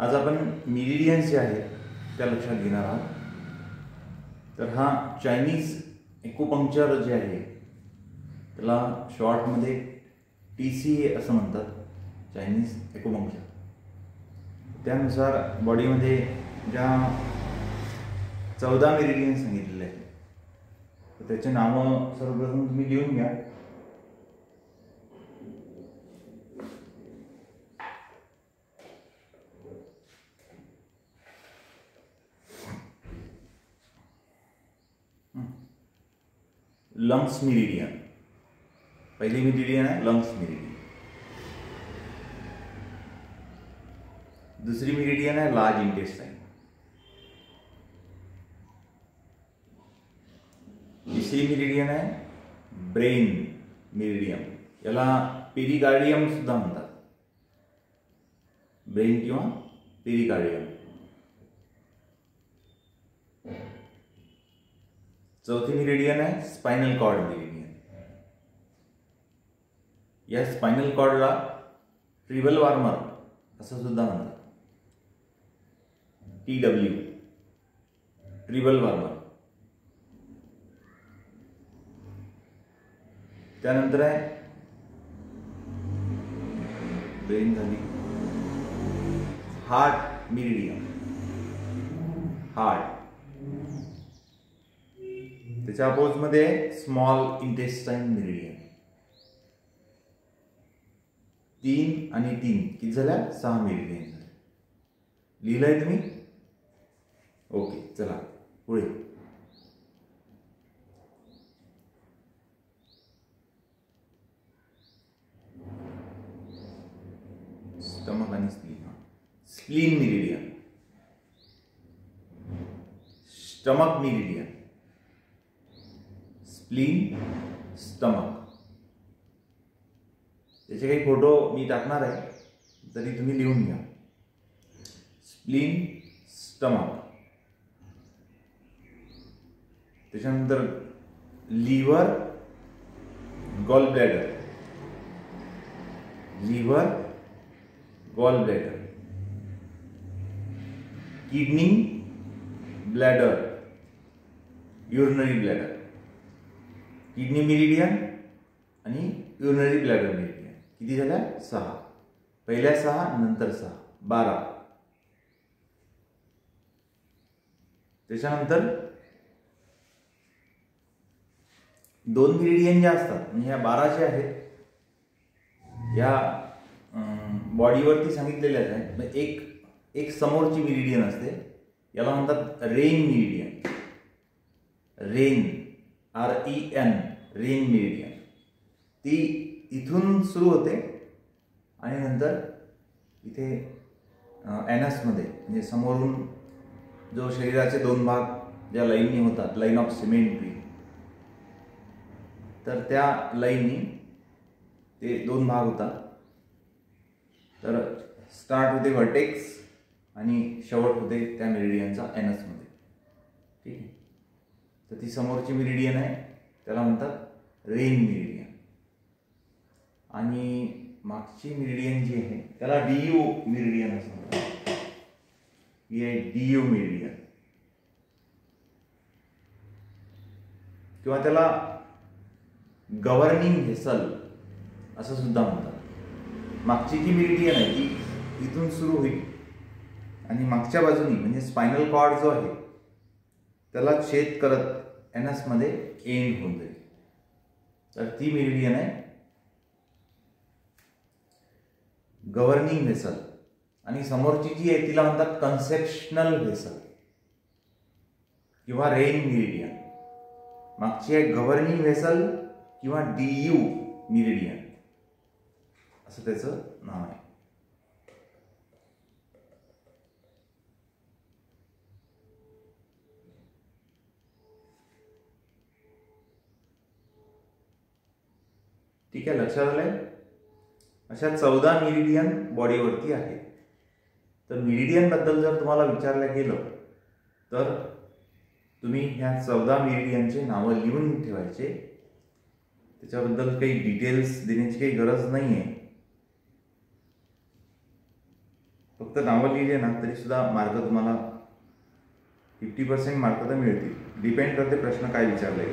आज आपण मेरिडियन्स जे आहेत त्या लक्षात घेणार आहोत. तर हा चायनीज एक्युपंक्चर जे आहे त्याला शॉर्टमध्ये TCA असं म्हणतात, चायनीज एक्युपंक्चर. त्यानुसार बॉडीमध्ये ज्या 14 मेरिडियन सांगितलेले आहेत तर त्याचे नावं सर्वप्रथम तुम्ही लिहून घ्या. लंग्स मेरिडियन, पहिली मेरिडियन आहे लंग्स मेरिडियन. दुसरी मेरिडियन आहे लार्ज इंटेस्टाइन. तिसरी मेरिडियन आहे ब्रेन मेरिडियम, याला पेरिकार्डियम सुद्धा म्हणतात, ब्रेन किंवा पेरिकार्डियम. चौथी मेरिडियन आहे स्पाइनल कॉर्ड मेरिडियन. या स्पाइनल कॉर्डला ट्रिबल वार्मर असं सुद्धा म्हणतात, TW, ट्रिबल वार्मर. त्यानंतर आहे ब्रेन झाली, हार्ट मेरिडियम, हार्ट. त्याच्या अपोज मध्ये स्मॉल इंटेस्टाइन मेरिडियन. 3 आणि 3 किती झाल्या? 6 मेरिडियन झाले. लिहिलंय तुम्ही? ओके, चला पुढे. स्टमक आणि spleen. Spleen meridian, stomach meridian, spleen, stomach. त्याचे काही फोटो मी टाकणार आहे, तरी तुम्ही लिहून घ्या. Spleen, stomach. त्याच्यानंतर liver, gall bladder, liver, gall bladder, kidney, bladder, urinary bladder. Kidney meridian आणि युरिनरी ब्लॅडर मेरिडियन किती झाल्या? 6. पहिल्या 6, नंतर 6, 12. त्याच्यानंतर 2 मेरिडियन ज्या असतात, म्हणजे ह्या 12 जे आहेत या बॉडीवरती सांगितलेल्याच आहेत. एक समोरची मेरिडियन असते, याला म्हणतात rain meridian. Rain, REN, rain meridian. ती इथून सुरू होते आणि नंतर इथे ॲनसमध्ये, म्हणजे समोरून जो शरीराचे 2 भाग ज्या लाईननी होतात, लाईन ऑफ सिमेट्री, तर त्या लाईननी ते 2 भाग होतात. तर स्टार्ट होते व्हर्टेक्स आणि शेवट होते त्या मेरिडियनचा ॲनसमध्ये. ठीक आहे. तर ती समोरची मेरिडियन आहे, त्याला म्हणतात रेन मेरिडियन. आणि मागची मेरिडियन जी आहे त्याला DU मेरिडियन असं म्हणतात. ही आहे DU मेरिडियन, किंवा त्याला गव्हर्निंग व्हेसल असं सुद्धा म्हणतात. मागची जी मेरिडियन आहे ती इथून सुरू होईल आणि मागच्या बाजूनी म्हणजे स्पायनल कॉर्ड जो आहे त्याला छेद करत ॲनसमध्ये एंड होऊन जाईल. तर ती मेरिडियन आहे गव्हर्निंग व्हेसल. आणि समोरची जी आहे तिला म्हणतात कन्सेप्शनल व्हेसल किंवा रेन मेरिडियन. मागची आहे गव्हर्निंग व्हेसल किंवा DU मेरिडियन असं त्याचं नाव आहे. ठीक आहे, लक्षात आलंय? अशा 14 मेरिडियन बॉडीवरती आहेत. तर मेरिडियन बद्दल जर तुम्हाला विचारलं गेलं तर तुम्ही ह्या 14 मेरिडियनचे नावं लिहून ठेवायचे. त्याच्याबद्दल काही डिटेल्स देण्याची काही गरज नाही आहे. फक्त नावं लिहिले ना तरी सुद्धा मार्क तुम्हाला 50% मार्क तर मिळतील. डिपेंड करते प्रश्न काय विचारले.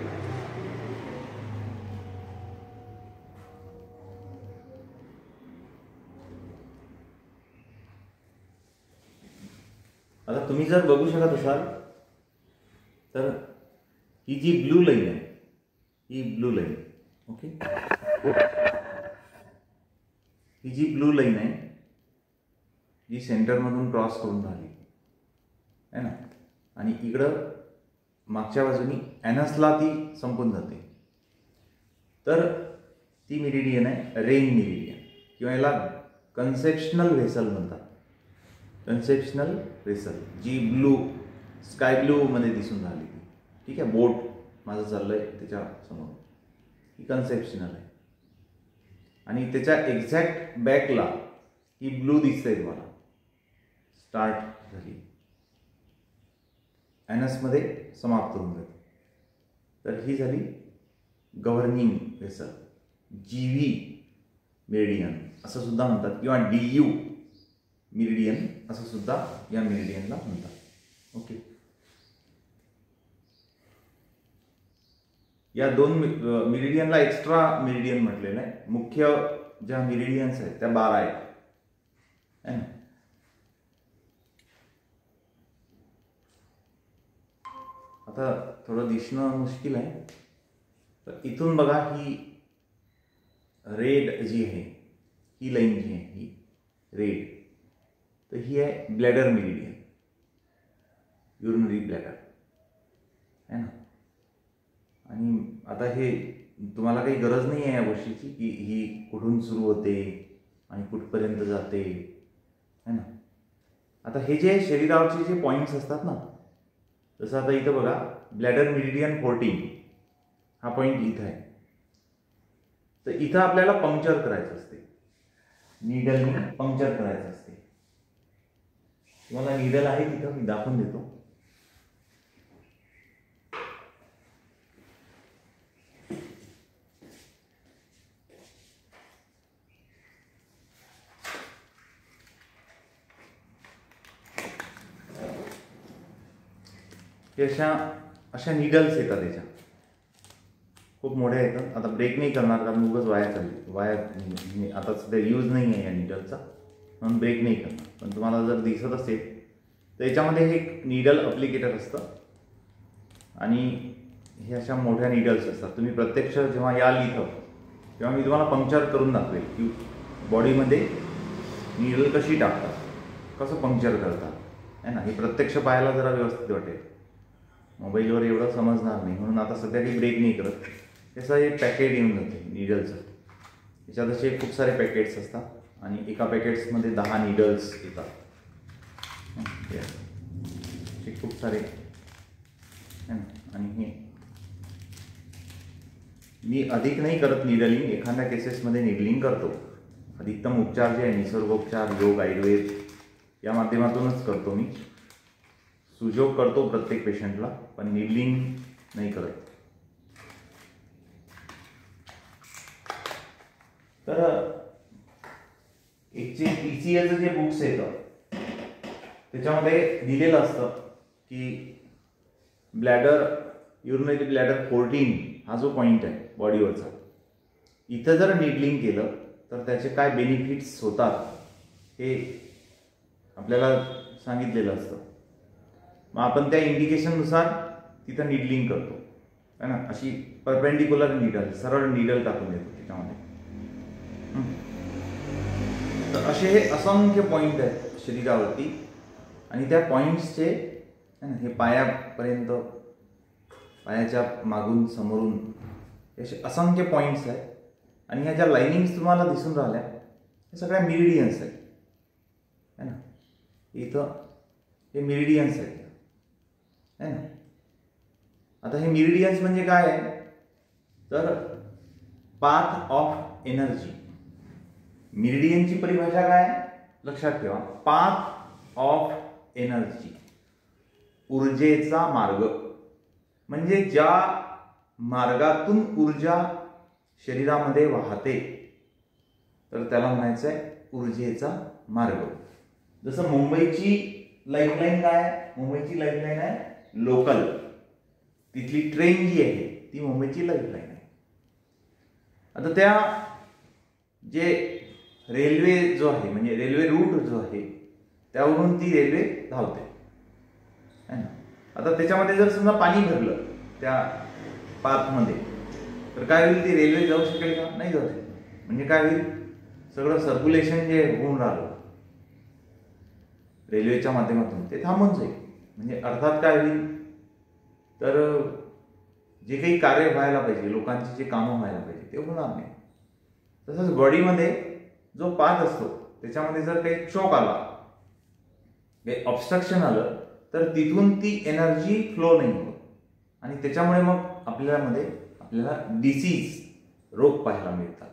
आता तुम्ही जर बघू शकत असाल तर ही जी ब्लू लाईन आहे, ही ब्लू लाईन, ओके, ही जी ब्लू लाईन आहे जी सेंटरमधून क्रॉस करून राहिली आहे ना, आणि इकडं मागच्या बाजूनी ॲनसला ती संपून जाते. तर ती मिरिडियन आहे रेन मिरिडियन, किंवा याला कन्सेप्शनल व्हेसल म्हणतात. कन्सेप्शनल व्हेसल जी ब्लू स्काय ब्लू मध्ये दिसून राहिली, ठीक आहे, बोट माझं चाललंय त्याच्या समोर, ही कन्सेप्शनल आहे. आणि त्याच्या एक्झॅक्ट बॅकला ही ब्लू दिसते तुम्हाला, स्टार्ट झाली, ॲनसमध्ये समाप्त होऊन जाते. तर ही झाली गव्हर्निंग व्हेसल, जीव्ही मेरिडियन असं सुद्धा म्हणतात, किंवा DU मिरिडियन असं सुद्धा या मिरिडियनला म्हणतात. ओके, या दोन मिरिडियनला एक्स्ट्रा मिरिडियन म्हटलेलं आहे. मुख्य ज्या मिरिडियन्स आहेत त्या 12 आहेत, है ना. आता थोडं दिसणं मुश्किल आहे. तर इथून बघा, ही रेड जी आहे, ही लाईन जी आहे ही रेड, तर ही आहे ब्लॅडर मिरिडियन, युरिनरी ब्लॅडर, है ना. आणि आता हे तुम्हाला काही गरज नाही आहे या गोष्टीची की ही कुठून सुरू होते आणि कुठपर्यंत जाते, है ना. आता हे जे शरीरावरचे जे पॉईंट्स असतात ना, जसं आता इथं बघा ब्लॅडर मिरिडियन 14 हा पॉईंट इथं आहे. तर इथं आपल्याला पंक्चर करायचं असते, नीडलने पंक्चर करायचं असते. तुम्हाला नीडल आहे तिथं, मी दाखवून देतो. अशा नीडल्स येतात, त्याच्या खूप मोठ्या येतात. आता ब्रेक नाही करणार कारण उगाच वाया आता सध्या यूज नाही आहे या नीडलचा, म्हणून ब्रेक नाही करणार. पण तुम्हाला जर दिसत असेल तर याच्यामध्ये हे एक नीडल अप्लिकेटर असतं आणि हे अशा मोठ्या नीडल्स असतात. तुम्ही प्रत्यक्ष जेव्हा याल इथं तेव्हा मी तुम्हाला पंक्चर करून दाखवेल की बॉडीमध्ये नीडल कशी टाकतात, कसं पंक्चर करतात, है ना. हे प्रत्यक्ष पाहायला जरा व्यवस्थित वाटेल, मोबाईलवर एवढं समजणार नाही, म्हणून आता सध्या काही ब्रेक नाही करत. त्याचं एक पॅकेट येऊन जाते नीडलचं, त्याच्यात असे खूप सारे पॅकेट्स असतात आणि एका पॅकेट्समध्ये 10 नीडल्स येतात. हे खूप सारे, आणि हे मी अधिक नाही करत निडलिंग, एखाद्या केसेसमध्ये निडलिंग करतो. अधिकतम उपचार जे आहे निसर्गोपचार, योग, आयुर्वेद या माध्यमातूनच करतो मी. सुजोग करतो प्रत्येक पेशंटला, पण निडलिंग नाही करत. तर एक जे PCAचं जे बुक्स येतं त्याच्यामध्ये दिलेलं असतं की ब्लॅडर, युरिनरी ब्लॅडर 14 हा जो पॉईंट आहे बॉडीवरचा, इथं जर निडलिंग केलं तर त्याचे काय बेनिफिट्स होतात हे आपल्याला सांगितलेलं असतं. मग आपण त्या इंडिकेशननुसार तिथं निडलिंग करतो, है ना. अशी परपेंडिक्युलर नीडल, सरळ नीडल टाकून देतो त्याच्यामध्ये. तर असे हे असंख्य पॉईंट आहेत शरीरावरती, आणि त्या पॉईंट्सचे हे पायापर्यंत, पायाच्या मागून समोरून असे असंख्य पॉईंट्स आहेत. आणि ह्या ज्या लाईनिंग्स तुम्हाला दिसून राहिल्या हे सगळ्या मिरिडियन्स आहेत, है ना. इथं हे मिरिडियन्स आहेत, है ना. आता हे मिरिडियन्स म्हणजे काय आहे तर पाथ ऑफ एनर्जी. मिरिडियनची परिभाषा काय लक्षात ठेवा, पाथ ऑफ एनर्जी, ऊर्जेचा मार्ग. म्हणजे ज्या मार्गातून ऊर्जा शरीरामध्ये वाहते तर त्याला म्हणायचं आहे ऊर्जेचा मार्ग. जसं मुंबईची लाईफलाईन काय आहे, मुंबईची लाईफलाईन आहे लोकल, तिथली ट्रेन जी आहे ती मुंबईची लाईफलाईन आहे. आता त्या जे रेल्वे जो आहे म्हणजे रेल्वे रूट जो आहे त्यावरून ती रेल्वे धावते है ना. आता त्याच्यामध्ये जर समजा पाणी भरलं त्या पाथमध्ये तर काय होईल, ती रेल्वे जाऊ शकेल का, नाही जाऊ शकेल. म्हणजे काय होईल, सगळं सर्क्युलेशन जे होऊन राहिलं रेल्वेच्या माध्यमातून ते थांबून जाईल. म्हणजे अर्थात काय होईल, तर जे काही कार्य व्हायला पाहिजे, लोकांची जे कामं व्हायला पाहिजे ते होणार नाही. तसंच बॉडीमध्ये जो पाथ असतो त्याच्यामध्ये जर काही चोक आला, काही ऑब्स्ट्रक्शन आलं, तर तिथून ती एनर्जी फ्लो नाही होत आणि त्याच्यामुळे मग आपल्याला डिसीज, रोग पाहायला मिळतात.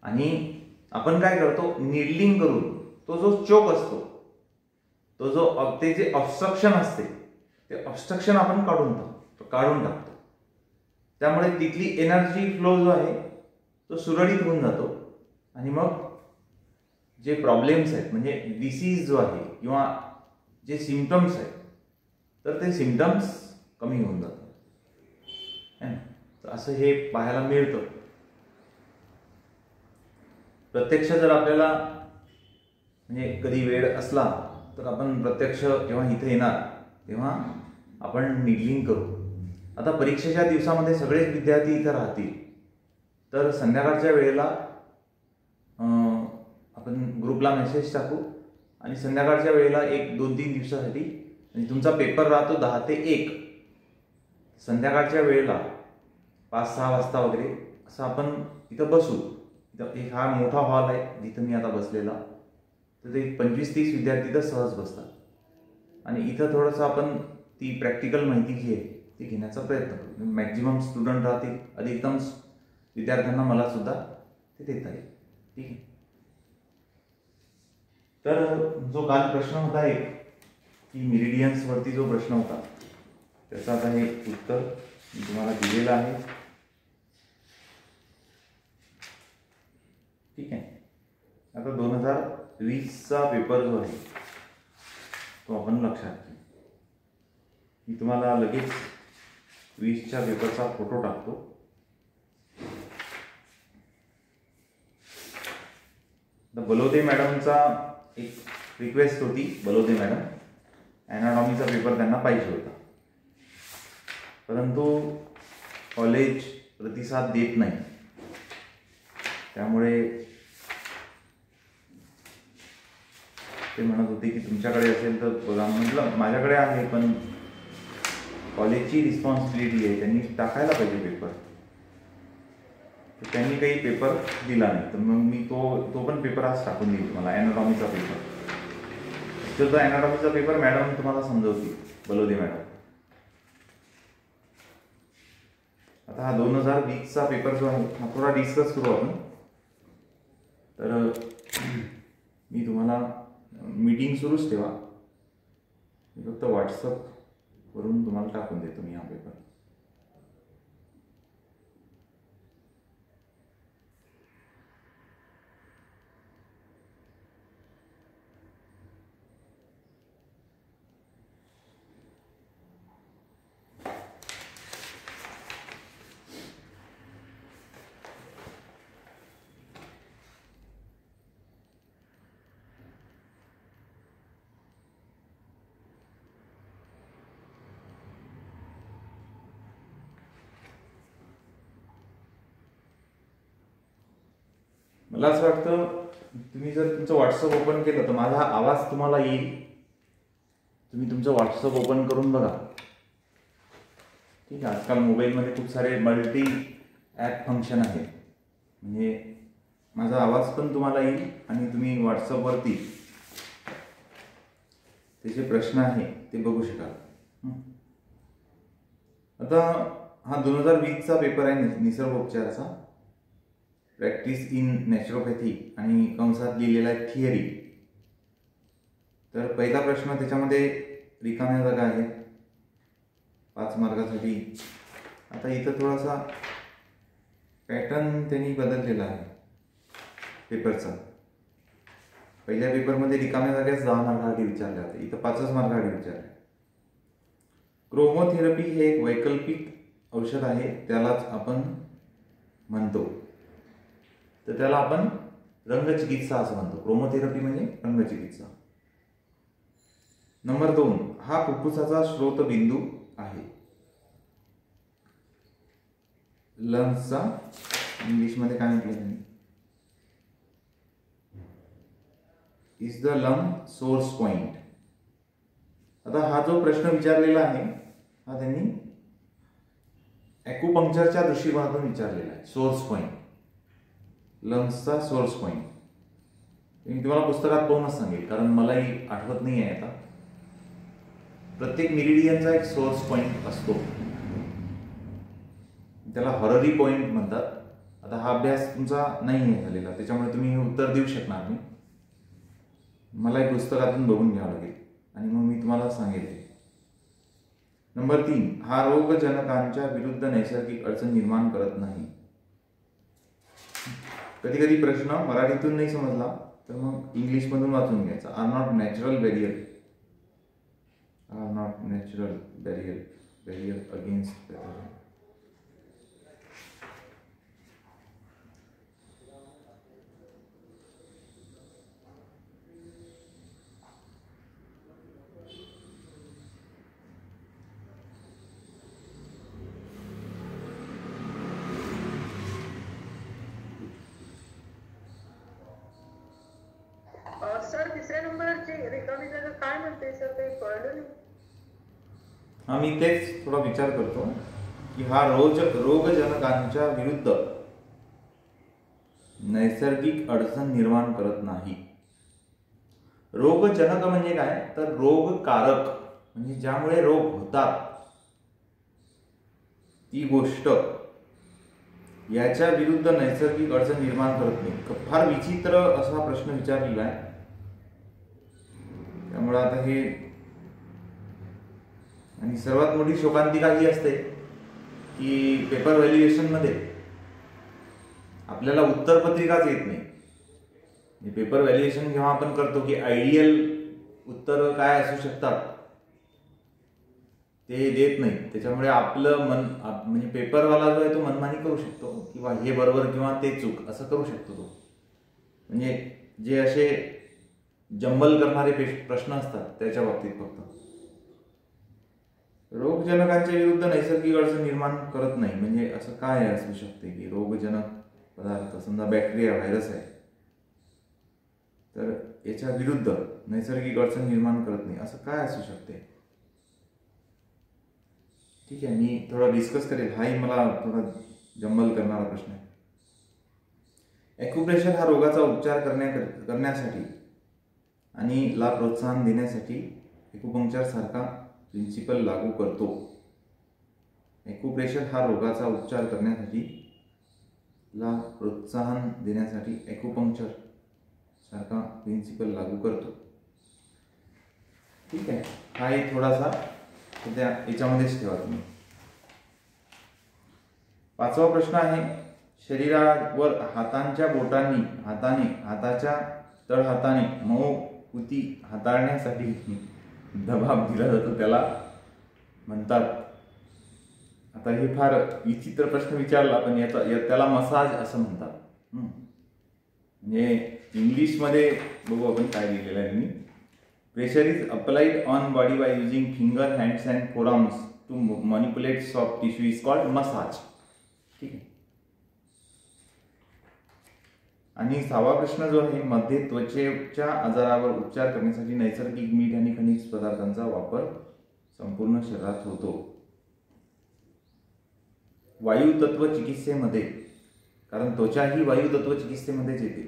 आणि आपण काय करतो, निडलिंग करून तो जो चोक असतो, तो जो ते जे ऑब्स्ट्रक्शन असते ते ऑब्स्ट्रक्शन आपण काढून टाकतो. त्यामुळे तिथली एनर्जी फ्लो जो आहे तो सुरळीत होऊन जातो आणि मग जे प्रॉब्लेम्स आहेत म्हणजे डिसीज जो आहे किंवा जे सिम्पटम्स आहेत तर ते सिम्पटम्स कमी होऊन जातात है ना. तर असं हे पाहायला मिळतं. प्रत्यक्ष जर आपल्याला म्हणजे कधी वेळ असला तर आपण प्रत्यक्ष जेव्हा इथे येणार तेव्हा आपण निडलिंग करू. आता परीक्षेच्या दिवसामध्ये सगळेच विद्यार्थी इथं राहतील तर संध्याकाळच्या वेळेला आपण ग्रुपला मेसेज टाकू आणि संध्याकाळच्या वेळेला 1-2-3 दिवसासाठी म्हणजे तुमचा पेपर राहतो 10 ते 1 संध्याकाळच्या वेळेला 5-6 वाजता वगैरे असं आपण इथं बसू. इथं एक हा मोठा हॉल आहे जिथं मी आता बसलेला, तर ते 25-30 विद्यार्थी तर सहज बसतात आणि इथं थोडंसं आपण ती प्रॅक्टिकल माहिती जी आहे ती घेण्याचा प्रयत्न करू. मॅक्झिमम स्टुडंट राहतील, अधिकतम विद्यार्थ्यांना मला सुद्धा ते देता येईल. ठीक आहे. तर जो काल प्रश्न होता एक की मेरिडियन्स वरती जो प्रश्न होता त्याचं आता हे उत्तर मी तुम्हाला दिलेलं आहे. ठीक आहे. आता 2020चा पेपर जो आहे तो आपण लक्षात घेऊ. मी तुम्हाला लगेच 20च्या पेपरचा फोटो टाकतो. बलोदे मॅडमचा एक रिक्वेस्ट होती, बलोदे मॅडम ॲनाटॉमीचा पेपर त्यांना पाहिजे होता, परंतु कॉलेज प्रतिसाद देत नाही. त्यामुळे ते म्हणत होते की तुमच्याकडे असेल तर बघा. म्हटलं माझ्याकडे आहे पण कॉलेजची रिस्पॉन्सिबिलिटी आहे, त्यांनी टाकायला पाहिजे पेपर. त्यांनी काही पेपर दिला नाही तर मग मी तो पण पेपर आज टाकून देईल तुम्हाला, ॲनाटॉमीचा पेपर. तर तो ॲनाटॉमीचा पेपर मॅडम तुम्हाला समजवतील, बलोदे मॅडम. आता हा 2020चा पेपर जो आहे हा थोडा डिस्कस करू आपण. तर मी तुम्हाला मीटिंग सुरूच ठेवा, मी फक्त व्हॉट्सअपवरून तुम्हाला टाकून देतो मी हा पेपर. मला असं वाटतं तुम्ही जर तुमचं व्हॉट्सअप ओपन केलं तर माझा आवाज तुम्हाला येईल. तुम्ही तुमचं व्हॉट्सअप ओपन करून बघा. ठीक आहे. आजकाल मोबाईलमध्ये खूप सारे मल्टी ॲप फंक्शन आहे, म्हणजे माझा आवाज पण तुम्हाला येईल आणि तुम्ही व्हॉट्सअपवरती त्याचे प्रश्न आहे ते बघू शकाल. आता हा 2020चा पेपर आहे निसर्गोपचाराचा, प्रॅक्टिस इन नॅचरोपॅथी आणि कंसात लिहिलेला आहे थिअरी. तर पहिला प्रश्न त्याच्यामध्ये रिकाम्या जागा आहे 5 मार्कासाठी. आता इथं थोडासा पॅटर्न त्यांनी बदललेला आहे पेपरचा. पहिल्या पेपरमध्ये रिकाम्या जाग्याच 10 मार्कासाठी विचारल्या होत्या, इथं 5च मार्कासाठी विचारले. क्रोमोथेरपी हे एक वैकल्पिक औषध आहे, त्यालाच आपण म्हणतो. तर त्याला आपण रंगचिकित्सा असं म्हणतो. क्रोमोथेरपी म्हणजे रंगचिकित्सा. नंबर 2, हा फुफ्फुसाचा स्रोतबिंदू आहे. लंग्सचा इंग्लिशमध्ये काय म्हटलं त्यांनी? Is the lung source point. आता हा जो प्रश्न विचारलेला आहे हा त्यांनी ॲक्युपंक्चरच्या दृष्टिकोनातून विचारलेला आहे. सोर्स पॉइंट, लंग्सचा सोर्स पॉइंट. मी तुम्हाला पुस्तकात पाहूनच सांगेल, कारण मलाही आठवत नाही आहे आता. प्रत्येक मिरिडियनचा एक सोर्स पॉइंट असतो, त्याला हॉररी पॉइंट म्हणतात. आता हा अभ्यास तुमचा नाही आहे झालेला, त्याच्यामुळे तुम्ही हे उत्तर देऊ शकणार नाही. मला एक पुस्तकातून बघून घ्यावं लागेल आणि मग मी तुम्हाला सांगेल. नंबर 3, हा रोगजनकांच्या विरुद्ध नैसर्गिक अडचण निर्माण करत नाही. कधी कधी प्रश्न मराठीतून नाही समजला तर मग इंग्लिशमधून वाचून घ्यायचा. Are not natural barrier, are not natural barrier against pathogen. Sir तिसऱ्या नंबरची रिकामी जागा काय म्हणते सर, ते कळलं नाही. हा, मी तेच थोडा विचार करतो की हा रोगजनकांच्या विरुद्ध नैसर्गिक अडचण निर्माण करत नाही. रोगजनक म्हणजे काय? तर रोगकारक म्हणजे ज्यामुळे रोग होतात ती गोष्ट, याच्या विरुद्ध नैसर्गिक अडचण निर्माण करत नाही. फार विचित्र असा प्रश्न विचारलेला आहे. त्यामुळे आता हे, आणि सर्वात मोठी शोकांतिका ही असते की पेपर व्हॅल्युएशन मध्ये आपल्याला उत्तरपत्रिकाच येत नाही. पेपर व्हॅल्युएशन जेव्हा आपण करतो की आयडियल उत्तर काय असू शकतात ते देत नाही. त्याच्यामुळे आपलं मन म्हणजे पेपरवाला जो आहे तो मनमानी करू शकतो, किंवा हे बरोबर किंवा ते चूक असं करू शकतो तो. म्हणजे जे असे जंबल करणारे प्रश्न असतात त्याच्या बाबतीत फक्त. रोगजनकांच्या विरुद्ध नैसर्गिक अडचण निर्माण करत नाही म्हणजे असं काय असू शकते की रोगजनक पदार्थ, समजा बॅक्टेरिया, व्हायरस आहे, तर याच्या विरुद्ध नैसर्गिक अडचण निर्माण करत नाही असं काय असू शकते? ठीक आहे, मी थोडा डिस्कस करेल. हाही मला थोडा जंबल करणारा प्रश्न आहे. ॲक्युप्रेशर हा रोगाचा उपचार करण्यासाठी आणि ला प्रोत्साहन देण्यासाठी ॲक्युपंक्चर सारखा प्रिन्सिपल लागू करतो. ॲक्युप्रेशर हा रोगाचा उपचार करण्यासाठी ला प्रोत्साहन देण्यासाठी ॲक्युपंक्चर सारखा प्रिन्सिपल लागू करतो. ठीक आहे, हा एक थोडासा सध्या याच्यामध्येच ठेवा तुम्ही. 5वा प्रश्न आहे, शरीरावर हातांच्या बोटांनी हाताच्या तळहाताने मऊ ऊती हाताळण्यासाठी दबाव दिला जातो, त्याला म्हणतात. आता हे फार विचित्र प्रश्न विचारला, पण त्याला मसाज असं म्हणतात. म्हणजे इंग्लिशमध्ये बघू आपण काय लिहिलेलं आहे. मी pressure is applied on body by using finger, hands and forearms to manipulate soft tissue is called massage. ठीक आहे. आणि 6वा प्रश्न जो आहे, मध्ये त्वचेच्या आजारावर उपचार करण्यासाठी नैसर्गिक मीठ आणि खनिज पदार्थांचा वापर संपूर्ण शरीरात होतो. वायुतत्व चिकित्सेमध्ये, कारण त्वचा ही वायुतत्व चिकित्सेमध्येच येते.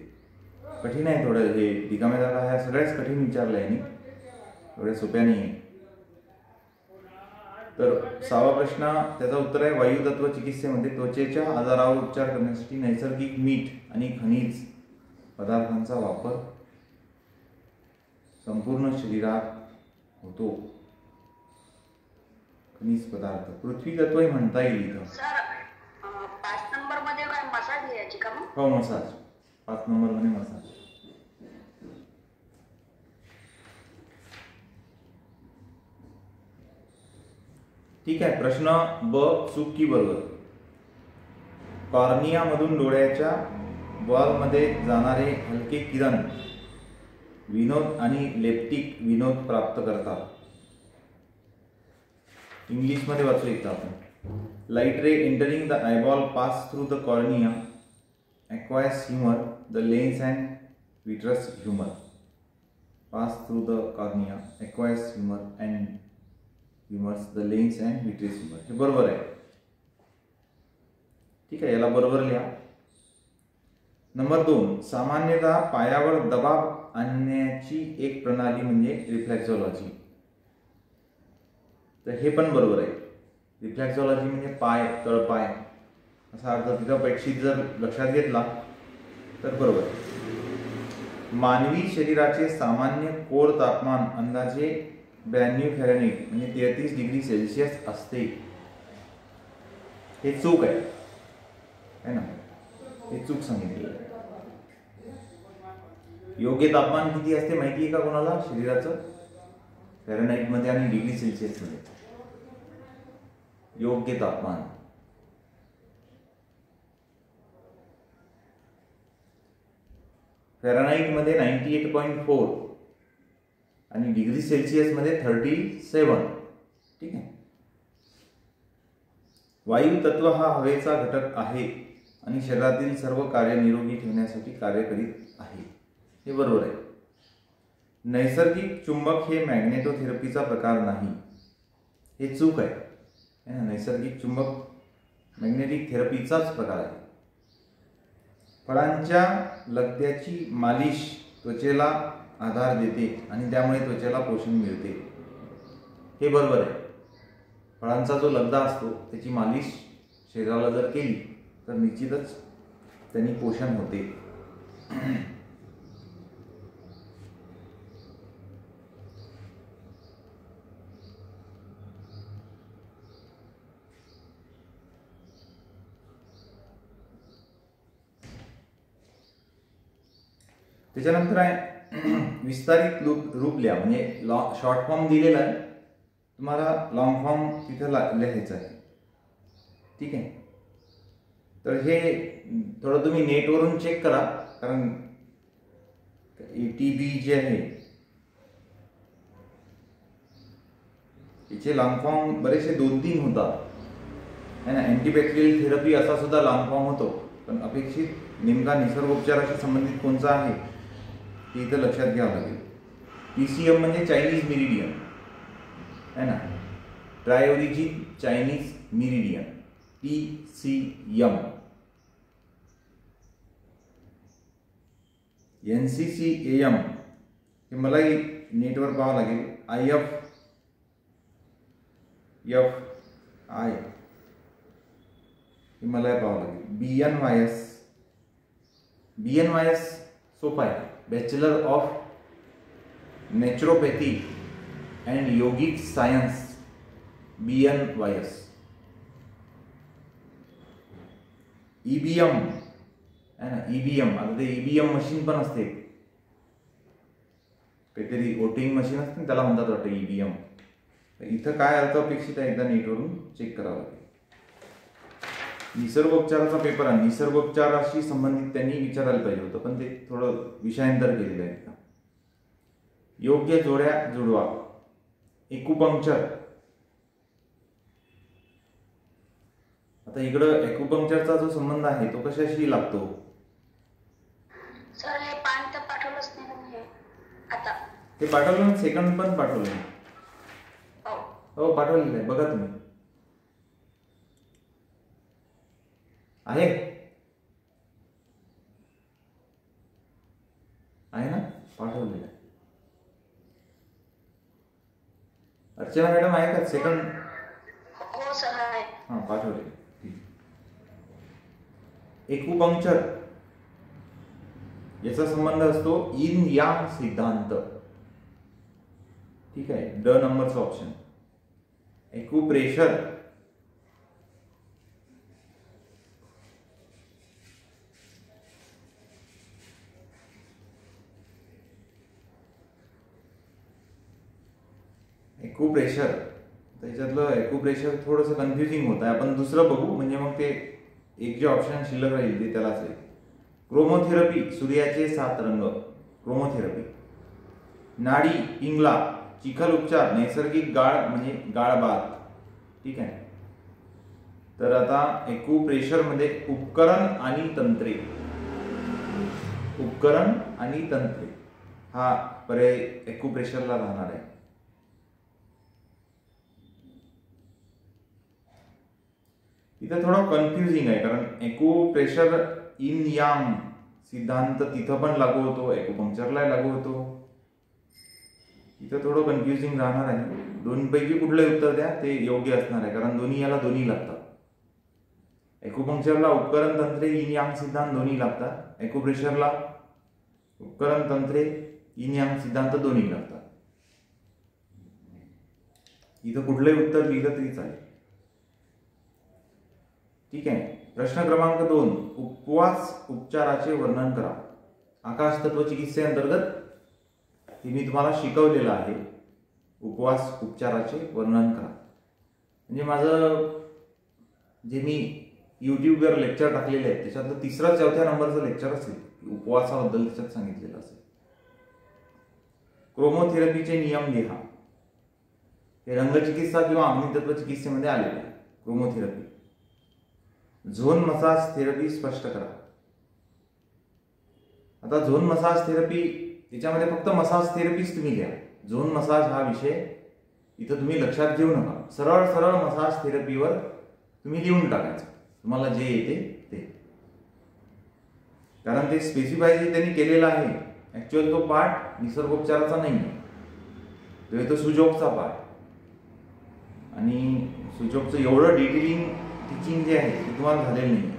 कठीण आहे थोडं हे, रिकाम्या जागा ह्या सगळ्याच कठीण विचारल्या आहे, एवढ्या सोप्या नाही आहे. तर 6वा प्रश्न त्याचा उत्तर आहे, वायुतत्व चिकित्सेमध्ये त्वचेच्या आजारावर उपचार करण्यासाठी नैसर्गिक मीठ आणि खनिज पदार्थांचा वापर संपूर्ण शरीरात होतो. खनिज पदार्थ, पृथ्वी तत्वही म्हणता येईल इथं. सर 5 नंबर मध्ये काय मसाज घ्यायची का मग? हो, मसाज. 5 नंबर मध्ये मसाज. ठीक आहे. प्रश्न ब चूक की बरोबर. कॉर्नियामधून डोळ्याच्या बॉलमध्ये जाणारे हलके किरण विनोद आणि लेप्टिक विनोद प्राप्त करतात. इंग्लिशमध्ये वाचू एकदा आपण. Light ray entering the eyeball pass through the cornea aqueous humor, the lens and vitreous humor. Pass through the cornea, aqueous humor and humors, the lens and vitreous humor. हे बरोबर आहे. ठीक आहे, याला बरोबर लिहा. नंबर 2, सामान्यतः पायावर दबाव आणण्याची एक प्रणाली म्हणजे रिफ्लॅक्सॉलॉजी. तर हे पण बरोबर आहे. रिफ्लॅक्सॉलॉजी म्हणजे पाय, तळपाय असा अर्थ तिथं पेक्षित जर लक्षात घेतला तर बरोबर. मानवी शरीराचे सामान्य कोर तापमान अंदाजे 92 फॅरेनहाइट म्हणजे 33 डिग्री सेल्सिअस असते. हे चूक आहे ना, हे चूक सांगितली. योग्य तापमान किती असते माहिती आहे का कोणाला शरीराचं? फॅरेनहाइट मध्ये आणि डिग्री सेल्सिअस मध्ये. योग्य तापमान फॅरेनहाइट मध्ये 98.4 आणि डिग्री सेल्सिअस मध्ये 37. ठीक आहे. वायू तत्व हा हवेचा घटक आहे आणि शरीरातील सर्व कार्य निरोगी ठेवण्यासाठी कार्य करीत आहे. हे बरोबर आहे. नैसर्गिक चुंबक हे मॅग्नेटोथेरपीचा प्रकार नाही. हे चूक आहे. नैसर्गिक चुंबक मॅग्नेटिक थेरपीचाच प्रकार आहे. फळांच्या लगद्याची मालिश त्वचेला आधार देते आणि त्यामुळे त्वचेला पोषण मिळते. हे बरोबर आहे. फळांचा जो लगदा असतो त्याची मालिश शरीराला जर केली तर निश्चितच त्यांनी पोषण होते. त्याच्यानंतर आहे विस्तारित रूप लिहा. म्हणजे शॉर्ट फॉर्म दिलेला आहे, तुम्हाला लॉंग फॉर्म तिथं लिहायचं आहे. ठीक आहे. तर हे थोडं तुम्ही नेटवरून चेक करा, कारण ATB जे आहे याचे लॉंग फॉर्म बरेचसे 2-3 होतात है ना. अँटीबॅक्टेरियल थेरपी असा सुद्धा लॉंग फॉर्म होतो, पण अपेक्षित नेमका निसर्गोपचाराशी संबंधित कोणचा आहे ते इथं लक्षात घ्यावं लागेल. TCM म्हणजे चायनीज मिरिडियन है ना. ट्रायोरिजिन चायनीज मिरिडियन TCM. NCCAM हे मलाही नेटवर पाहावं लागेल. IFFI हे मला पाहावं लागेल. BNYS सोपा आहे. Bachelor of naturopathy and yogic science BNYS. EBM आहे ना. EBM आता ते EBM मशीन पण असते, काहीतरी वोटिंग मशीन असते त्याला म्हणतात वाटतं EBM. इथं काय अर्थ अपेक्षित आहे एकदा नेटवरून चेक करावं लागेल. निसर्गोपचाराचा पेपर आहे, निसर्गोपचाराशी संबंधित त्यांनी विचारायला पाहिजे होतं, पण ते थोडं विषयांतर केलेलं आहे. योग्य जोड्या जुळवा. एक्युपंक्चर. आता इकडं एक्युपंक्चरचा जो संबंध आहे तो कशाशी लागतो? सर हे पान तर पाठवलंच नाही तुम्ही आता. ते पाठवलं ना, सेकंड पण पाठवलं. हो पाठवलेलं आहे, बघा तुम्ही. आहे ना, पाठवलेलं आहे. अर्चना मॅडम आहे का सेकंड? हो सर आहे. हां पाठवले. एक्युपंक्चर याचा संबंध असतो इन यांग सिद्धांत. ठीक आहे. ड नंबरचं ऑप्शन. एक्युप्रेशर त्याच्यातलं ॲक्युप्रेशर थोडंसं कन्फ्युजिंग होतं आहे. आपण दुसरं बघू, म्हणजे मग ते एक जे ऑप्शन शिल्लक राहील ते त्यालाच आहे. क्रोमोथेरपी, सूर्याचे 7 रंग, क्रोमोथेरपी. नाडी, पिंगला, चिखल उपचार, नैसर्गिक गाळ म्हणजे गाळबाथ. ठीक आहे. तर आता ॲक्युप्रेशरमध्ये उपकरण आणि तंत्रे, उपकरण आणि तंत्रे हा पर्याय ॲक्युप्रेशरला राहणार आहे. इथं थोडं कन्फ्युजिंग आहे, कारण ॲक्युप्रेशर इन यांग सिद्धांत तिथं पण लागू होतो, ॲक्युपंक्चरला लागू होतो. इथं थोडं कन्फ्युजिंग राहणार आहे. दोन्हीपैकी कुठले उत्तर द्या ते योग्य असणार आहे, कारण दोन्ही लागतात. ॲक्युपंक्चरला उपकरण तंत्रे इन यांग सिद्धांत दोन्ही लागतात, ॲक्युप्रेशरला उपकरण तंत्रे इन यांग सिद्धांत दोन्ही लागतात. इथं कुठलंही उत्तर लिहिलं तरी चालेल. ठीक आहे. प्रश्न क्रमांक 2, उपवास उपचाराचे वर्णन करा. आकाश तत्व चिकित्सेअंतर्गत हे मी तुम्हाला शिकवलेलं आहे. उपवास उपचाराचे वर्णन करा म्हणजे माझं जे मी यूट्यूबवर लेक्चर टाकलेले आहेत त्याच्यातलं 3-4 नंबरचं लेक्चर असेल, उपवासाबद्दल त्याच्यात सांगितलेलं असेल. क्रोमोथेरपीचे नियम लिहा. हे रंगचिकित्सा किंवा अग्नितत्व चिकित्सेमध्ये आलेले आहे. क्रोमोथेरपी. झोन मसाज थेरपी स्पष्ट करा. आता झोन मसाज थेरपी, त्याच्यामध्ये फक्त मसाज थेरपीच तुम्ही घ्या. झोन मसाज हा विषय इथं तुम्ही लक्षात घेऊ नका. सरळ सरळ मसाज थेरपीवर तुम्ही लिहून टाकायचं तुम्हाला जे येते ते, कारण ते स्पेसिफाय जे त्यांनी केलेलं आहे. ऍक्च्युअल तो पार्ट निसर्गोपचाराचा नाही आहे, तो येतो सुजोगचा पार्ट. आणि सुजोगचं एवढं डिटेलिंग टीचिंग जे आहे ते तुम्हाला झालेलं नाही.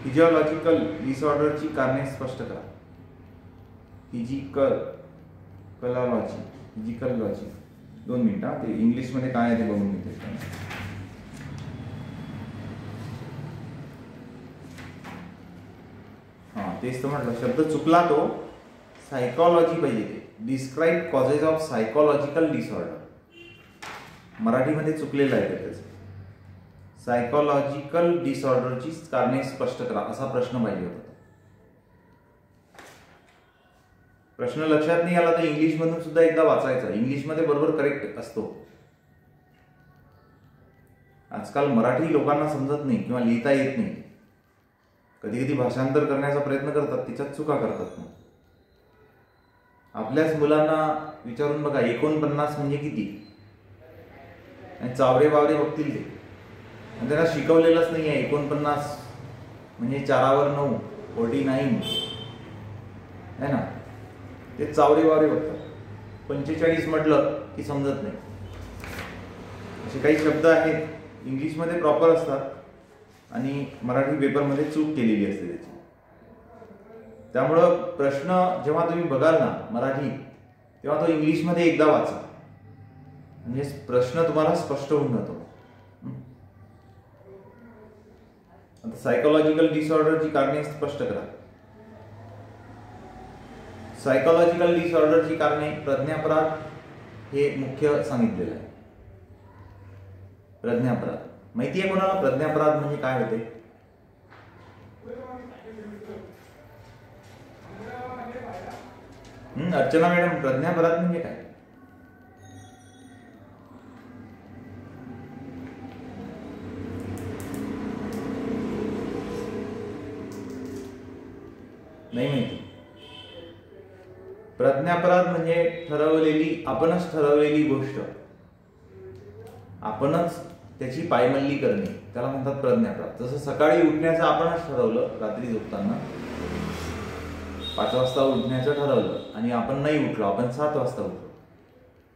फिजिओलॉजिकल डिसऑर्डरची कारणे स्पष्ट करा. फिजिकल लॉजी 2 मिनिटं, ते इंग्लिशमध्ये काय आहे ते बघून घेते. हां, तेच तर म्हटलं, शब्द चुकला तो. सायकॉलॉजी पाहिजे ते. Describe causes of psychological disorder. मराठीमध्ये चुकलेलं आहे त्याचं. सायकॉलॉजिकल डिसऑर्डरची कारणे स्पष्ट करा असा प्रश्न पाहिजे होता. प्रश्न लक्षात नाही आला तर इंग्लिशमधून सुद्धा एकदा वाचायचा. इंग्लिशमध्ये बरोबर करेक्ट असतो. आजकाल मराठी लोकांना समजत नाही किंवा लिहिता येत नाही. कधी कधी भाषांतर करण्याचा प्रयत्न करतात, त्याच्यात चुका करतात. आपल्याच मुलांना विचारून बघा 49 म्हणजे किती, आणि चावरे बावरे बघतील ते. त्यांना शिकवलेलंच नाही आहे 49 म्हणजे 4वर 9, 49 आहे ना. ते चावरे बावरे बघतात. 45 म्हटलं की समजत नाही. असे काही शब्द आहेत इंग्लिशमध्ये प्रॉपर असतात आणि मराठी पेपरमध्ये चूक केलेली असते त्याची. त्यामुळं प्रश्न जेव्हा तुम्ही बघाल ना मराठी, तेव्हा तो इंग्लिशमध्ये एकदा वाचा, म्हणजे प्रश्न तुम्हाला स्पष्ट होऊन जातो. आता सायकोलॉजिकल डिसऑर्डरची कारणे स्पष्ट करा. सायकोलॉजिकल डिसऑर्डरची कारणे प्रज्ञापराध हे मुख्य सांगितलेलं आहे. प्रज्ञापराध माहिती आहे कोणाला? प्रज्ञापराध म्हणजे काय होते? अर्चना मॅडम, प्रज्ञापराध म्हणजे काय? नाही माहिती. प्रज्ञापराध म्हणजे आपणच ठरवलेली गोष्ट, आपणच त्याची पायमल्ली करणे, त्याला म्हणतात प्रज्ञापराध. जसं सकाळी उठण्याचं आपणच ठरवलं, रात्री झोपताना 5 वाजता उठण्याचं ठरवलं आणि आपण नाही उठलो, आपण 7 वाजता उठलो,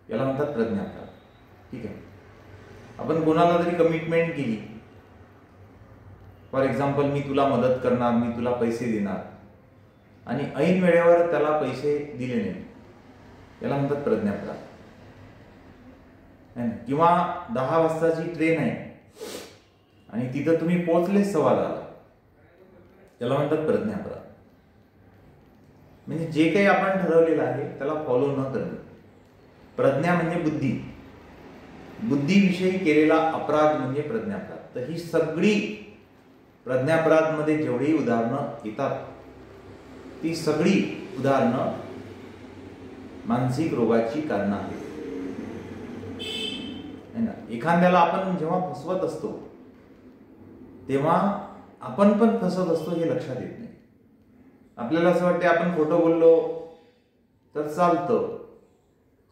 याला म्हणतात प्रज्ञापराध. ठीक आहे. आपण कोणाला तरी कमिटमेंट केली, फॉर एक्झाम्पल मी तुला मदत करणार, मी तुला पैसे देणार, आणि ऐन वेळेवर त्याला पैसे दिले नाही, याला म्हणतात प्रज्ञापराध. किंवा 10 वाजताची ट्रेन आहे आणि तिथं तुम्ही पोहोचलेच 10:15, याला म्हणतात प्रज्ञापराध. म्हणजे जे काही आपण ठरवलेलं आहे त्याला फॉलो न करणे. प्रज्ञा म्हणजे बुद्धी, बुद्धीविषयी केलेला अपराध म्हणजे प्रज्ञापराध. तर ही सगळी प्रज्ञापराध मध्ये जेवढी उदाहरणं येतात ती सगळी उदाहरणं मानसिक रोगाची कारणं आहेत. एखाद्याला आपण जेव्हा फसवत असतो तेव्हा आपण पण फसवत असतो हे लक्षात येत नाही. आपल्याला असं वाटते आपण खोटं बोललो तर चालतं,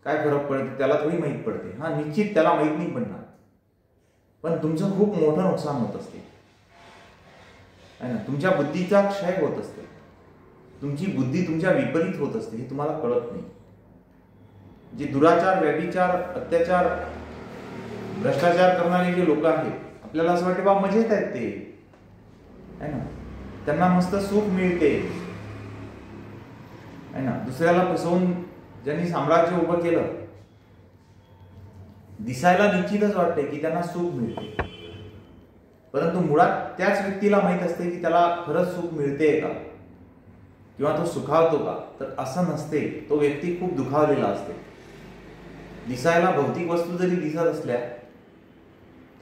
काय फरक पडते, त्याला थोडी माहीत पडते. हा, निश्चित त्याला माहीत नाही पडणार, पण तुमचं खूप मोठं नुकसान होत असते है ना. तुमच्या बुद्धीचा क्षय होत असते, तुमची बुद्धी तुमच्या विपरीत होत असते, हे तुम्हाला कळत नाही. जे दुराचार, व्यभिचार, अत्याचार, भ्रष्टाचार करणारे जे लोक आहेत, आपल्याला असं वाटते बा मजेत आहेत ते है ना, त्यांना मस्त सुख मिळते है ना. दुसऱ्याला फसवून ज्यांनी साम्राज्य उभं केलं, दिसायला निश्चितच वाटते की त्यांना सुख मिळते, परंतु मुळात त्याच व्यक्तीला माहित असते की त्याला खरंच सुख मिळते का किंवा तो सुखावतो का. तर असं नसते, तो व्यक्ती खूप दुखावलेला असते. दिसायला भौतिक वस्तू जरी दिसत असल्या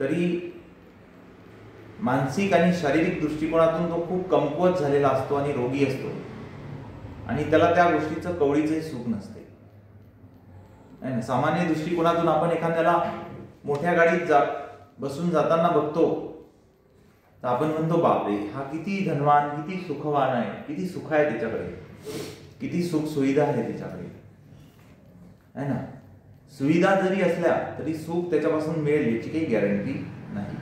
तरी मानसिक आणि शारीरिक दृष्टिकोनातून तो खूप कमकुवत झालेला असतो आणि रोगी असतो, आणि त्याला त्या गोष्टीचं कवडीचंही सुख नसते. सामान्य दृष्टिकोनातून आपण एखाद्याला मोठ्या गाडीत बसून जाताना बघतो तर आपण म्हणतो बापरे, हा किती धनवान, किती सुखवान आहे, किती सुख आहे त्याच्याकडे, किती सुख सुविधा आहे त्याच्याकडे है ना. सुविधा जरी असल्या तरी सुख त्याच्यापासून मिळेल याची काही गॅरंटी नाही.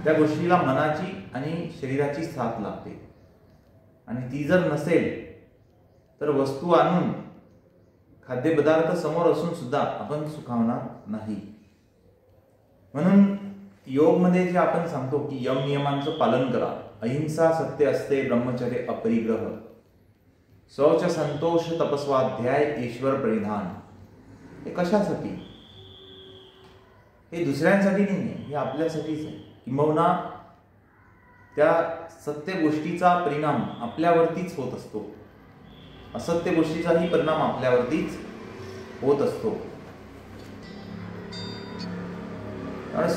त्या गोष्टीला मनाची आणि शरीराची साथ लागते, आणि ती जर नसेल तर वस्तू आणून, खाद्यपदार्थ समोर असून सुद्धा आपण सुखावणार नाही. म्हणून योगमध्ये जे आपण सांगतो की यम नियमांचं पालन करा, अहिंसा, सत्य असते, ब्रह्मचर्य, अपरिग्रह, शौच, संतोष, तपस्वाध्याय, ईश्वर परिधान. हे कशासाठी? हे दुसऱ्यांसाठी नाही आहे, हे आपल्यासाठीच आहे. किंबहुना त्या सत्य गोष्टीचा परिणाम आपल्यावरतीच होत असतो, असत्य गोष्टीचाही परिणाम आपल्यावरतीच होत असतो. त्यामुळे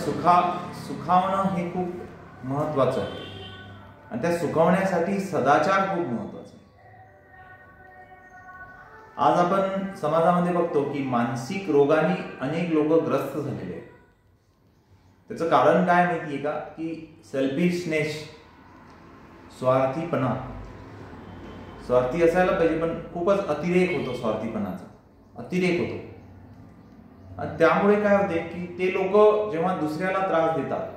सुखावणं हे खूप महत्वाचं आहे, आणि त्या सुखावण्यासाठी सदाचार खूप महत्वाचा आहे. आज आपण समाजामध्ये बघतो की मानसिक रोगाने अनेक लोक ग्रस्त झालेले आहेत. त्याचं कारण काय माहितीये का? की सेल्फिशनेस, स्वार्थीपणा. स्वार्थी असायला पाहिजे पण खूपच अतिरेक होतो, स्वार्थीपणाचा अतिरेक होतो. आणि त्यामुळे काय होते की ते लोक जेव्हा दुसऱ्याला त्रास देतात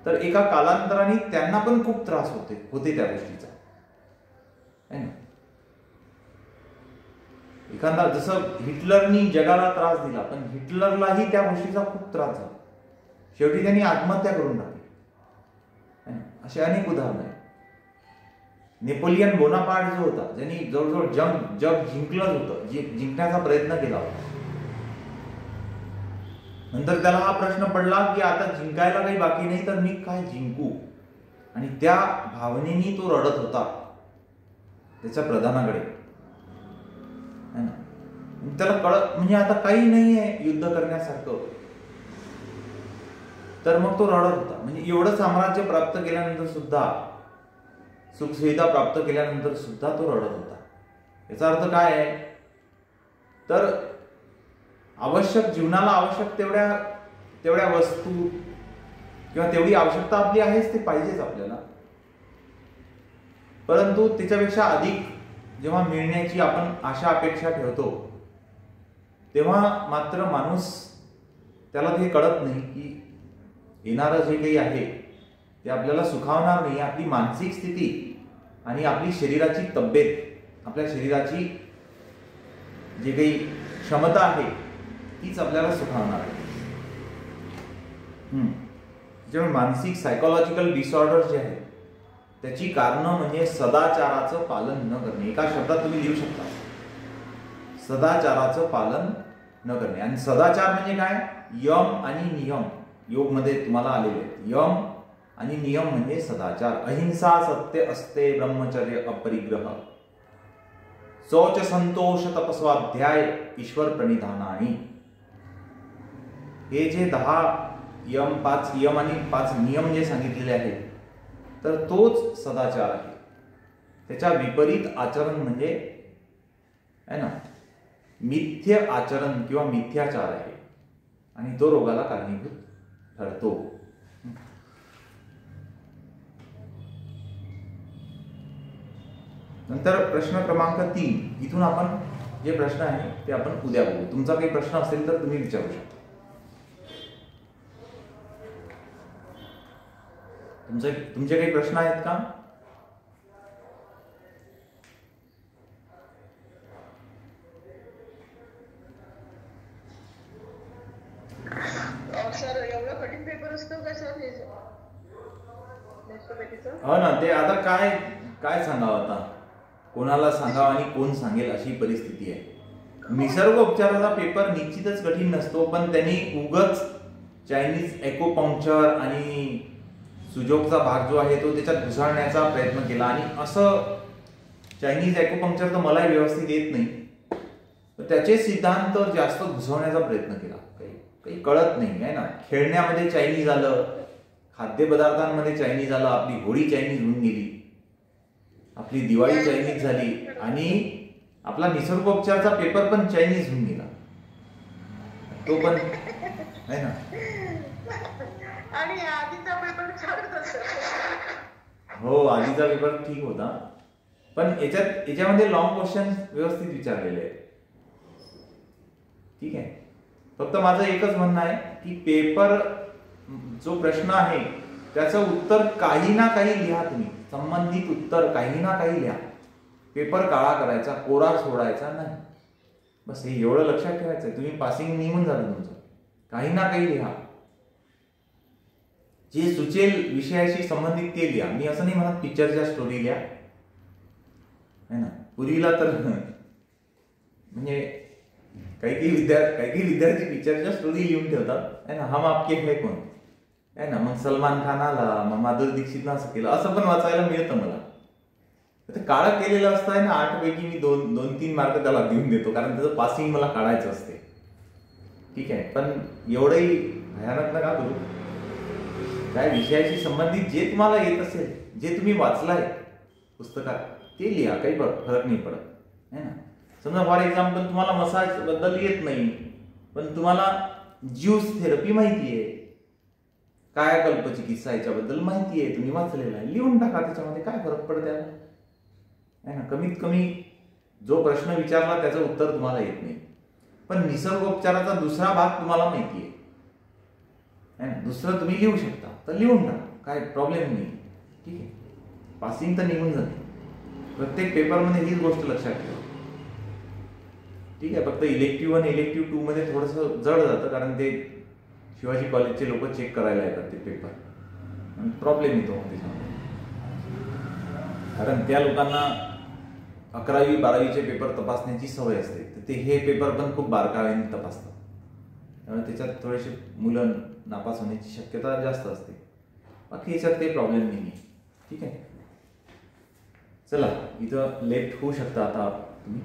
तर एका कालांतराने त्यांना पण खूप त्रास होते त्या गोष्टीचा है ना. एखादा, जसं हिटलरनी जगाला त्रास दिला पण हिटलरलाही त्या गोष्टीचा खूप त्रास झाला, शेवटी त्यांनी आत्महत्या करून टाकली. असे अनेक उदाहरण आहेत. नेपोलियन बोनापार्ट जो होता, ज्यांनी जवळजवळ जग जिंकलंच होतं, जिंकण्याचा प्रयत्न केला होता, नंतर त्याला हा प्रश्न पडला की आता जिंकायला काही बाकी नाही तर मी काय जिंकू, आणि त्या भावनेनी तो रडत होता त्याच्या प्रधानाकडे. त्याला कळत म्हणजे आता काही नाहीये युद्ध करण्यासारखं, तर मग तो रडत होता. म्हणजे एवढं साम्राज्य प्राप्त केल्यानंतर सुद्धा, सुखसुविधा प्राप्त केल्यानंतर सुद्धा तो रडत होता. याचा अर्थ काय आहे? तर आवश्यक, जीवनाला आवश्यक तेवढ्या वस्तू किंवा तेवढी आवश्यकता आपली आहेच, ते पाहिजेच आपल्याला, परंतु त्याच्यापेक्षा अधिक जेव्हा मिळण्याची आपण आशा अपेक्षा ठेवतो तेव्हा मात्र माणूस, त्याला ते कळत नाही की येणारं जे काही आहे ते आपल्याला सुखावणार नाही. आपली मानसिक स्थिती आणि आपली शरीराची तब्येत, आपल्या शरीराची जी काही क्षमता आहे तीच आपल्याला सुखावणार आहे. जेव्हा मानसिक सायकोलॉजिकल डिसऑर्डर जे आहे त्याची कारणं म्हणजे सदाचाराचं पालन न करणे. एका शब्दात तुम्ही लिहू शकता, सदाचाराचं पालन न करणे. आणि सदाचार म्हणजे काय? यम आणि नियम योगमध्ये तुम्हाला आलेले आहेत. यम आणि नियम म्हणजे सदाचार. अहिंसा, सत्य असते, ब्रह्मचर्य, अपरिग्रह. शौच संतोष तपस्वाध्याय ईश्वर प्रणिधानानी. हे जे 10 5 यम आणि 5 नियम जे सांगितलेले आहेत, तर तोच सदाचार आहे. त्याच्या विपरीत आचरण म्हणजे आहे ना मिथ्य आचरण किंवा मिथ्याचार आहे आणि तो रोगाला कारणीभूत ठरतो. नंतर प्रश्न क्रमांक 3. इथून आपण जे प्रश्न आहे ते आपण उद्या बघू. तुमचा काही प्रश्न असेल तर तुम्ही विचारू शकता. तुमचे काही प्रश्न आहेत का? सर एवढा कठीण पेपर असतो का सर नॅचरोपॅथीचा? हो ना, ते आता काय सांगावं आता, कोणाला सांगावं आणि कोण सांगेल अशी परिस्थिती आहे. निसर्ग उपचाराचा पेपर निश्चितच कठीण नसतो, पण त्यांनी उगच चायनीज ॲक्युपंक्चर आणि सुजोगचा भाग जो आहे तो त्याच्यात घुसळण्याचा प्रयत्न केला. आणि असं चायनीज ॲक्युपंक्चर तर मलाही व्यवस्थित येत नाही, तर त्याचे सिद्धांत जास्त घुसवण्याचा प्रयत्न केला. काही कळत नाही आहे ना. खेळण्यामध्ये चायनीज आलं, खाद्यपदार्थांमध्ये चायनीज आलं, आपली होळी चायनीज होऊन गेली, आपली दिवाळी चायनीज झाली आणि आपला निसर्गोपचारचा पेपर पण चायनीज होऊन गेला. तो पण आहे ना. आणि आधीचा पेपर छानच असतो. हो, आधीचा पेपर ठीक होता, पण याच्यामध्ये लॉंग क्वेश्चन व्यवस्थित विचारलेले आहेत. ठीक आहे. फक्त माझं एकच म्हणणं आहे की पेपर जो प्रश्न आहे त्याचं उत्तर काही ना काही लिहा तुम्ही, संबंधित उत्तर काही ना काही लिहा. पेपर काळा करायचा, कोरा सोडायचा नाही. बस हे एवढं लक्षात ठेवायचं. तुम्ही पासिंग निघून झालं तुमचं. काही ना काही लिहा, जे सुचेल विषयाशी संबंधित ते लिहा. मी असं नाही म्हणत पिक्चरच्या स्टोरी लिहा है ना. पूर्वीला तर म्हणजे काही विद्यार्थी पिक्चरच्या स्टोरी लिहून ठेवतात है ना. हम आपके है कोण है ना. मग सलमान खान आला, मग माधुरी दीक्षितनं असं केलं, असं पण वाचायला मिळतं मला. काळं केलेलं असतं आहे ना, 8 पैकी मी 2-3 मार्क त्याला देऊन देतो, कारण त्याचं पासिंग मला काढायचं असते. ठीक आहे, पण एवढंही भयानक नका करू. काय विषयाशी संबंधित जे तुम्हाला येत असेल, जे तुम्ही वाचलाय पुस्तकात ते लिहा. काही फरक नाही पडत है ना. समजा फॉर एक्झाम्पल तुम्हाला मसाज बद्दल येत नाही, पण तुम्हाला ज्यूस थेरपी माहिती आहे, कायाकल्प चिकित्सा याच्याबद्दल माहिती आहे, तुम्ही वाचलेला आहे, लिहून टाका. त्याच्यामध्ये काय फरक पडत आहे ना. कमीत कमी जो प्रश्न विचारला त्याचं उत्तर तुम्हाला येत नाही, पण निसर्गोपचाराचा दुसरा भाग तुम्हाला माहिती आहे ना, दुसरं तुम्ही लिहू शकता, तर लिहून टाका. काय प्रॉब्लेम नाही. ठीक आहे, पासिंग तर निघून जाते. प्रत्येक पेपरमध्ये हीच गोष्ट लक्षात ठेवा. ठीक आहे. फक्त इलेक्टिव्ह 1 आणि इलेक्टिव्ह 2 मध्ये थोडंसं जड जातं, कारण ते शिवाजी कॉलेजचे लोक चेक करायला येतात ते पेपर, प्रॉब्लेम येतो त्याच्यामध्ये. कारण त्या लोकांना 11वी 12वीचे पेपर तपासण्याची सवय असते, तर ते हे पेपर पण खूप बारकाईने तपासतात. त्यामुळे त्याच्यात थोडेसे मुलं नापास होण्याची शक्यता जास्त असते. बाकी याच्यात काही प्रॉब्लेम नाही आहे. ठीक आहे. चला, इथं लेट होऊ शकता आता तुम्ही.